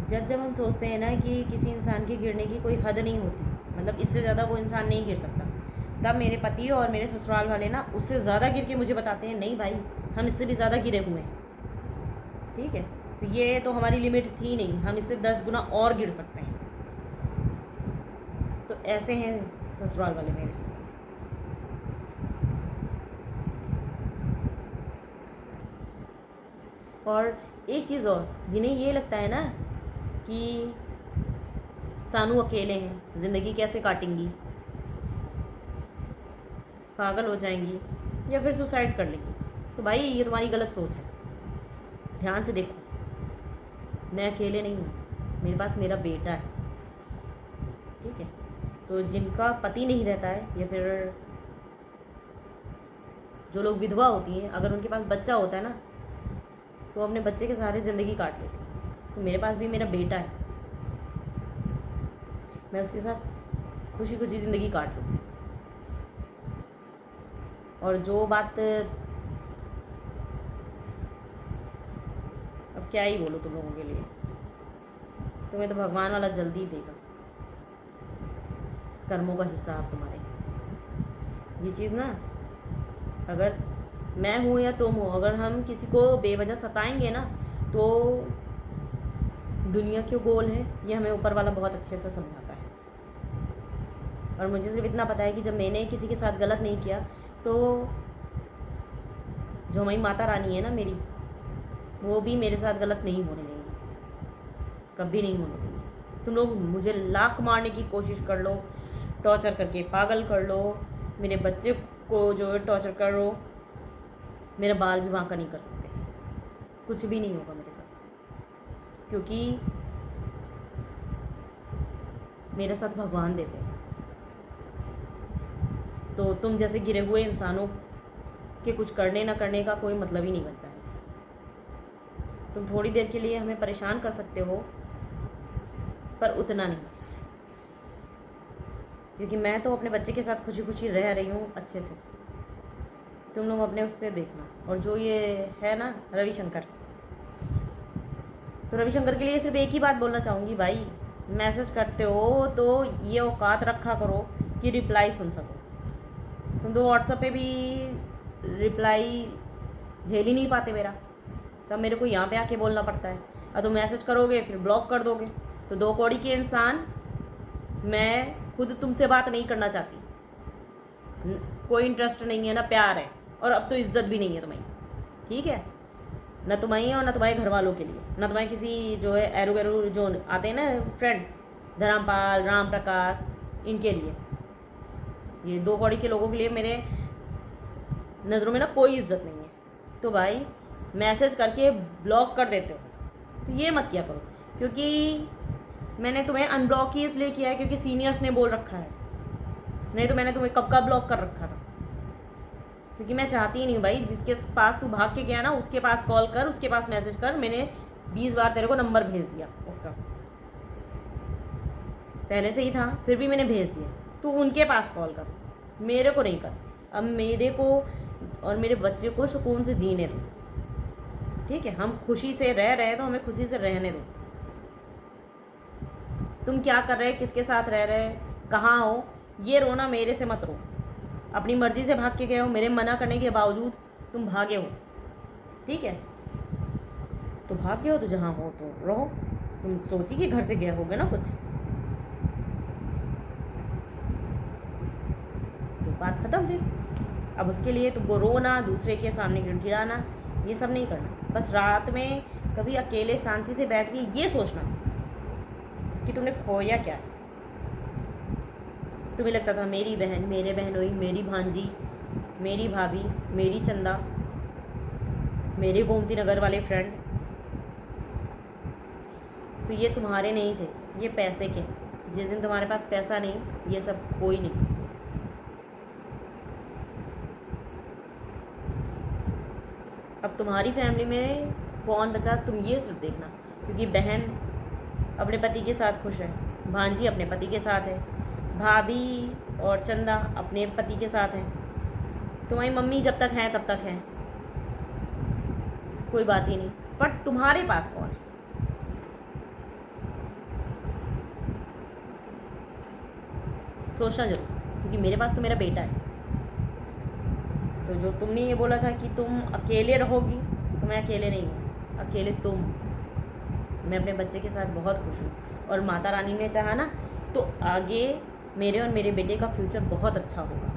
जब जब हम सोचते हैं ना कि किसी इंसान के गिरने की कोई हद नहीं होती, मतलब इससे ज़्यादा वो इंसान नहीं गिर सकता, तब मेरे पति और मेरे ससुराल वाले ना उससे ज़्यादा गिर के मुझे बताते हैं नहीं भाई, हम इससे भी ज़्यादा गिरे हुए हैं। ठीक है, तो ये तो हमारी लिमिट थी नहीं, हम इससे 10 गुना और गिर सकते हैं। तो ऐसे हैं ससुराल वाले मेरे। और एक चीज़ और, जिन्हें ये लगता है ना कि सानू अकेले हैं, ज़िंदगी कैसे काटेंगी, पागल हो जाएंगी या फिर सुसाइड कर लेंगी, तो भाई ये तुम्हारी गलत सोच है। ध्यान से देखो, मैं अकेले नहीं हूँ, मेरे पास मेरा बेटा है। ठीक है, तो जिनका पति नहीं रहता है या फिर जो लोग विधवा होती हैं, अगर उनके पास बच्चा होता है ना तो अपने बच्चे के सहारे ज़िंदगी काट लेती हैं। तो मेरे पास भी मेरा बेटा है, मैं उसके साथ खुशी खुशी ज़िंदगी काट लूँगी। और जो बात, अब क्या ही बोलूँ तुम लोगों के लिए, तुम्हें तो भगवान वाला जल्दी ही देगा कर्मों का हिसाब तुम्हारे। ये चीज़ ना, अगर मैं हूँ या तुम हो, अगर हम किसी को बेवजह सताएंगे ना तो दुनिया क्यों गोल है ये हमें ऊपर वाला बहुत अच्छे से समझाता है। और मुझे सिर्फ इतना पता है कि जब मैंने किसी के साथ गलत नहीं किया तो जो हमारी माता रानी है ना मेरी, वो भी मेरे साथ गलत नहीं होने देंगी, कभी नहीं होने देंगी। तुम लोग मुझे लाख मारने की कोशिश कर लो, टॉर्चर करके पागल कर लो, मेरे बच्चे को जो है टॉर्चर करो, मेरा बाल भी बांका नहीं कर सकते, कुछ भी नहीं होगा मेरे साथ, क्योंकि मेरे साथ भगवान देते हैं। तो तुम जैसे गिरे हुए इंसानों के कुछ करने ना करने का कोई मतलब ही नहीं बनता है। तुम थोड़ी देर के लिए हमें परेशान कर सकते हो, पर उतना नहीं, क्योंकि मैं तो अपने बच्चे के साथ खुशी खुशी रह रही हूँ अच्छे से। तुम लोग अपने उस पर देखना। और जो ये है ना रविशंकर, तो रविशंकर के लिए सिर्फ एक ही बात बोलना चाहूँगी, भाई मैसेज करते हो तो ये औकात रखा करो कि रिप्लाई सुन सको। तुम तो व्हाट्सएप पे भी रिप्लाई झेल ही नहीं पाते मेरा, तब मेरे को यहाँ पे आके बोलना पड़ता है। और तुम मैसेज करोगे फिर ब्लॉक कर दोगे, तो दो कौड़ी के इंसान, मैं खुद तुमसे बात नहीं करना चाहती, कोई इंटरेस्ट नहीं है, ना प्यार है, और अब तो इज्जत भी नहीं है तुम्हारी। ठीक है, ना तुम्हारी और ना तुम्हारे घर वालों के लिए, ना तुम्हारे किसी जो है एरू गैरू जो आते हैं ना फ्रेंड, धर्मपाल, राम प्रकाश, इनके लिए, ये दो कौड़ी के लोगों के लिए मेरे नज़रों में ना कोई इज्जत नहीं है। तो भाई मैसेज करके ब्लॉक कर देते हो, तो ये मत किया करो, क्योंकि मैंने तुम्हें अनब्लॉक ही इसलिए किया है क्योंकि सीनियर्स ने बोल रखा है, नहीं तो मैंने तुम्हें कब का ब्लॉक कर रखा था। क्योंकि मैं चाहती ही नहीं भाई, जिसके पास तू भाग के गया ना उसके पास कॉल कर, उसके पास मैसेज कर। मैंने 20 बार तेरे को नंबर भेज दिया उसका, पहले से ही था फिर भी मैंने भेज दिया, तू उनके पास कॉल कर, मेरे को नहीं कर। अब मेरे को और मेरे बच्चे को सुकून से जीने दो। ठीक है, हम खुशी से रह रहे हैं तो हमें खुशी से रहने दो। तुम क्या कर रहे, किसके साथ रह रहे, कहाँ हो, ये रोना मेरे से मत रो। अपनी मर्ज़ी से भाग के गए हो, मेरे मना करने के बावजूद तुम भागे हो। ठीक है, तो भाग गए हो तो जहाँ हो तो रहो। तुम सोची कि घर से गए होगे ना कुछ, तो बात ख़त्म फिर। अब उसके लिए तुमको रोना, दूसरे के सामने गिड़गिड़ाना, ये सब नहीं करना। बस रात में कभी अकेले शांति से बैठ के ये सोचना कि तुमने खोया क्या। तुम्हें लगता था मेरी बहन, मेरे बहनोई, मेरी भांजी, मेरी भाभी, मेरी चंदा, मेरे गोमती नगर वाले फ्रेंड, तो ये तुम्हारे नहीं थे, ये पैसे के। जिस दिन तुम्हारे पास पैसा नहीं, ये सब कोई नहीं। अब तुम्हारी फैमिली में कौन बचा, तुम ये सिर्फ देखना, क्योंकि बहन अपने पति के साथ खुश है, भांजी अपने पति के साथ है, भाभी और चंदा अपने पति के साथ हैं, तुम्हारी मम्मी जब तक हैं तब तक हैं, कोई बात ही नहीं। पर तुम्हारे पास कौन है, सोचना जरूर, क्योंकि मेरे पास तो मेरा बेटा है। तो जो तुमने ये बोला था कि तुम अकेले रहोगी, तो मैं अकेले नहीं हूँ, अकेले तुम। मैं अपने बच्चे के साथ बहुत खुश हूँ, और माता रानी ने चाहा ना तो आगे मेरे और मेरे बेटे का फ्यूचर बहुत अच्छा होगा।